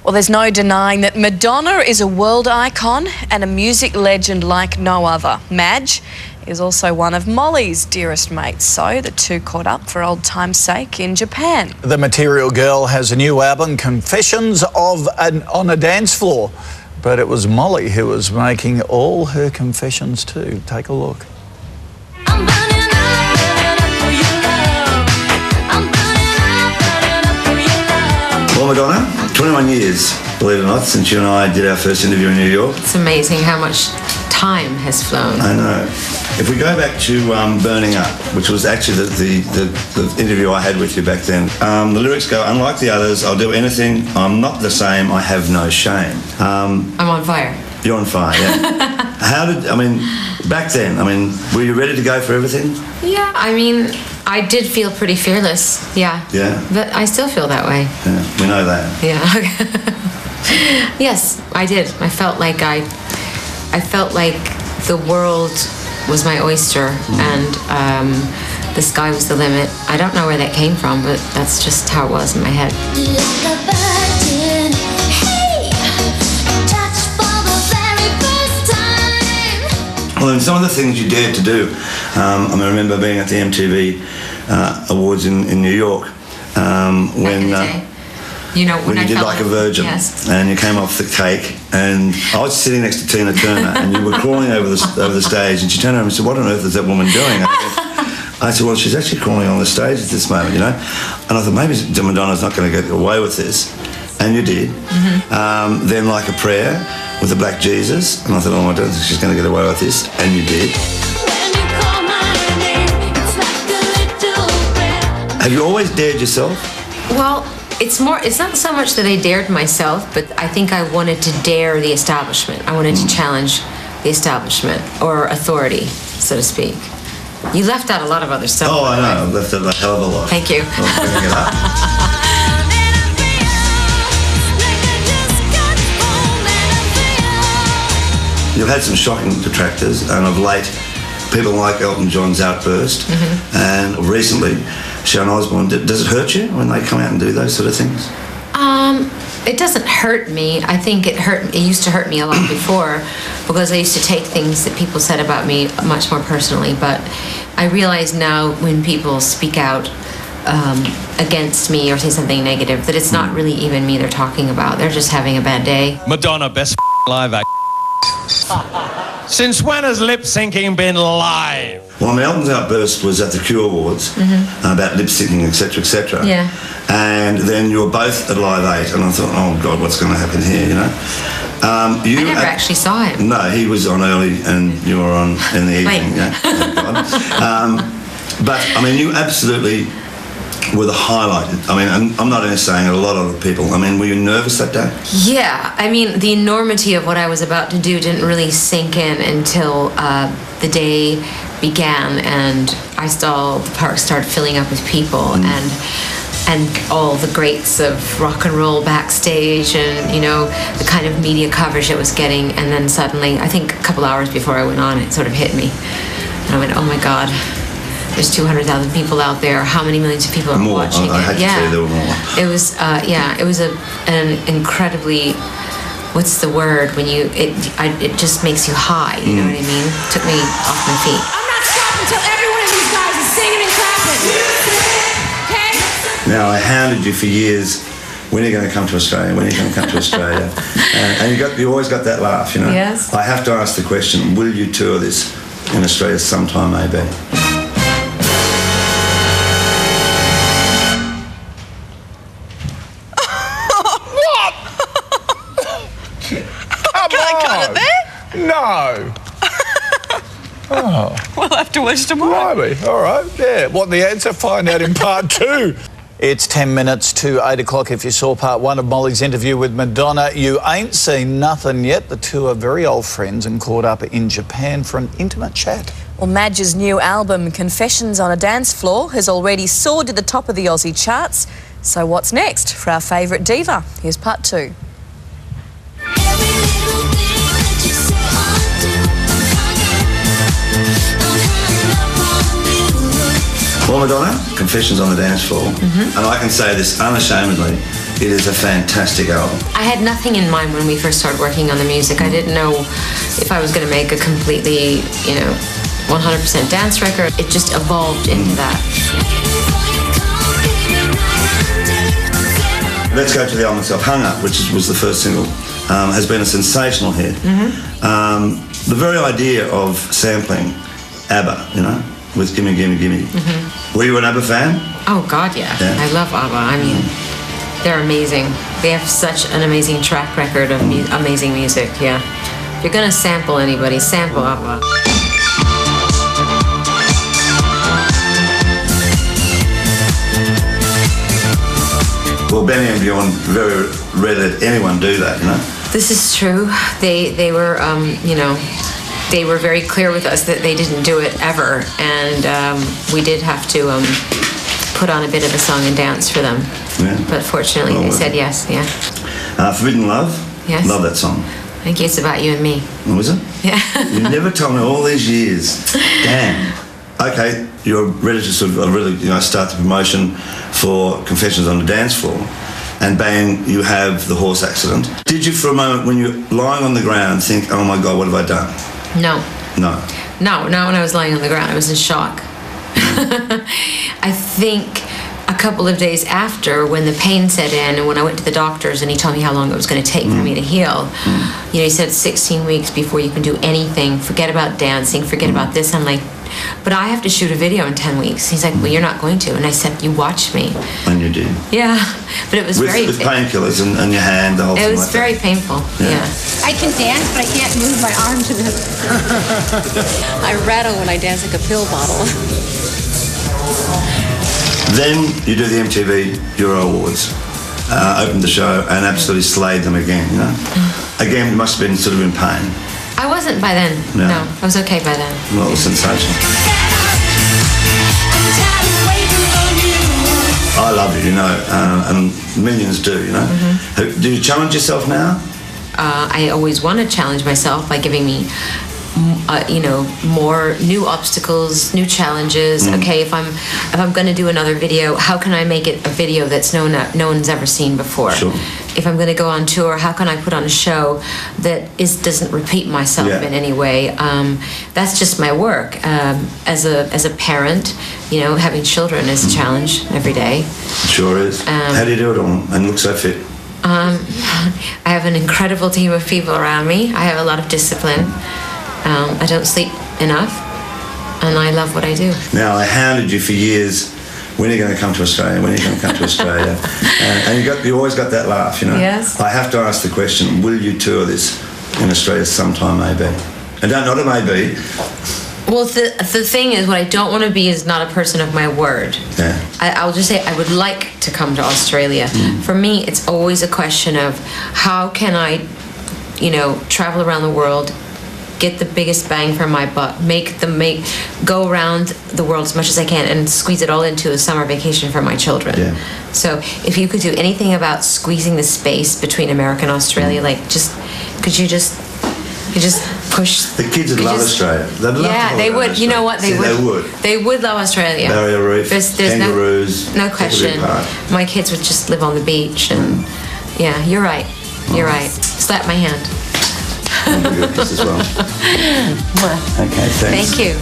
Well, there's no denying that Madonna is a world icon and a music legend like no other. Madge is also one of Molly's dearest mates, so the two caught up for old time's sake in Japan. The Material Girl has a new album, Confessions on a Dance Floor, but it was Molly who was making all her confessions too. Take a look. Well, Madonna, 21 years, believe it or not, since you and I did our first interview in New York. It's amazing how much time has flown. I know. If we go back to Burning Up, which was actually the interview I had with you back then, the lyrics go, unlike the others, I'll do anything, I'm not the same, I have no shame. I'm on fire. You're on fire, yeah. Back then, were you ready to go for everything? Yeah, I did feel pretty fearless, yeah. Yeah? But I still feel that way. Yeah, we know that. Yeah. Yes, I did. I felt like the world was my oyster and the sky was the limit. I don't know where that came from, but that's just how it was in my head. Well, and some of the things you dared to do, I remember being at the MTV Awards in New York when you did Like a Virgin, yes. And you came off the cake, and I was sitting next to Tina Turner, and you were crawling over the stage, and she turned around and said, "What on earth is that woman doing?" I said, "Well, she's actually crawling on the stage at this moment, you know." And I thought maybe Madonna's not going to get away with this, and you did. Mm-hmm. Then Like a Prayer with the Black Jesus, and I thought, oh, I don't think she's going to get away with this, and you did. Have you always dared yourself? Well, it's not so much that I dared myself, but I think I wanted to dare the establishment. I wanted to challenge the establishment, or authority, so to speak. You left out a lot of other stuff. Oh, I know. I left out a hell of a lot. Thank you. Bringing it up. You've had some shocking detractors, and of late, people like Elton John's outburst, and recently, Sharon Osbourne. Does it hurt you when they come out and do those sort of things? It doesn't hurt me. I think it used to hurt me a lot before, because I used to take things that people said about me much more personally. But I realize now when people speak out against me or say something negative, that it's not really even me they're talking about. They're just having a bad day. Madonna, best live act. Since when has lip syncing been live? Well, Elton's outburst was at the Q Awards about lip syncing, etc., etc. Yeah. And then you were both at Live 8, and I thought, oh God, what's going to happen here? You know. I never actually saw him. No, he was on early, and you were on in the evening. Yeah. Thank God. But you absolutely were the highlight. I'm not only saying it, a lot of people. Were you nervous that day? Yeah, the enormity of what I was about to do didn't really sink in until the day began, and I saw the park start filling up with people, and all the greats of rock and roll backstage, and the kind of media coverage it was getting. And then suddenly, I think a couple hours before I went on, it sort of hit me, and I went, oh my God. There's 200,000 people out there. How many millions of people are watching it? I had to say there were more. It was, it was an incredibly, what's the word when it just makes you high. You know what I mean? Took me off my feet. I'm not stopping until every one of these guys is singing and clapping. Okay? Now I hounded you for years. When are you going to come to Australia? When are you going to come to Australia? And you always got that laugh, you know. Yes. I have to ask the question: will you tour this in Australia sometime, maybe? No. Oh. We'll have to watch tomorrow. Maybe. All right. Yeah. Want the answer? Find out in part 2. It's 10 minutes to 8 o'clock. If you saw part 1 of Molly's interview with Madonna, you ain't seen nothing yet. The two are very old friends and caught up in Japan for an intimate chat. Well, Madge's new album, Confessions on a Dance Floor, has already soared to the top of the Aussie charts. So what's next for our favourite diva? Here's part 2. Well, Madonna, Confessions on the Dance Floor, and I can say this unashamedly, It is a fantastic album. I had nothing in mind when we first started working on the music. I didn't know if I was going to make a completely, 100% dance record. It just evolved into that. Let's go to the album itself. Hung Up, which was the first single, has been a sensational hit. The very idea of sampling ABBA, with Gimme, Gimme, Gimme. Were you an ABBA fan? Oh, God, yeah. I love ABBA. I mean, they're amazing. They have such an amazing track record of amazing music, yeah. If you're going to sample anybody, sample ABBA. Well, Benny and Bjorn, very rare that anyone do that, This is true. They were, they were very clear with us that they didn't do it ever, and we did have to put on a bit of a song and dance for them. Yeah. But fortunately, they said yes, yeah. Forbidden Love? Yes. Love that song. I think it's about you and me. Was it? Yeah. You never told me all these years. Damn. Okay, you're ready to sort of really, start the promotion for Confessions on the Dance Floor, and bang, you have the horse accident. Did you, for a moment, when you're lying on the ground, think, "Oh my God, what have I done"? No. No. No, not when I was lying on the ground. I was in shock. I think a couple of days after, when the pain set in and when I went to the doctors and he told me how long it was going to take for me to heal, he said 16 weeks before you can do anything. Forget about dancing, forget about this. I'm like, but I have to shoot a video in 10 weeks. He's like, well, you're not going to. And I said, you watch me. And you did. Yeah, but it was with painkillers and your hand, the whole thing. It was very painful, yeah. I can dance, but I can't move my arms. I rattle when I dance like a pill bottle. Then you do the MTV Euro Awards, opened the show and absolutely slayed them again, Again, you must have been sort of in pain. I wasn't by then. No, I was okay by then. Well, it was sensational. I love it, and millions do, Do you challenge yourself now? I always want to challenge myself by giving me more new obstacles, new challenges. Okay, if I'm going to do another video, how can I make it a video that's no one's ever seen before? Sure. If I'm going to go on tour, how can I put on a show that doesn't repeat myself in any way? That's just my work. As a parent, having children is a challenge every day. It sure is. How do you do it all and look so fit? I have an incredible team of people around me. I have a lot of discipline. I don't sleep enough, and I love what I do. Now, I hounded you for years. When are you going to come to Australia? When are you going to come to Australia? And you always got that laugh, Yes. I have to ask the question, will you tour this in Australia sometime, maybe? And not a maybe. Well, the thing is, what I don't want to be is not a person of my word. Yeah. I'll just say I would like to come to Australia. For me, it's always a question of how can I, travel around the world, get the biggest bang for my buck, go around the world as much as I can and squeeze it all into a summer vacation for my children. Yeah. So if you could do anything about squeezing the space between America and Australia, could you just push... The kids would love Australia. They'd love to they would. You know what? They would. They would love Australia. Barrier Reef, there's kangaroos. No question. My kids would just live on the beach and... Yeah, you're right. You're right. Slap my hand. I'll give you a kiss as well. Okay, thanks. Thank you.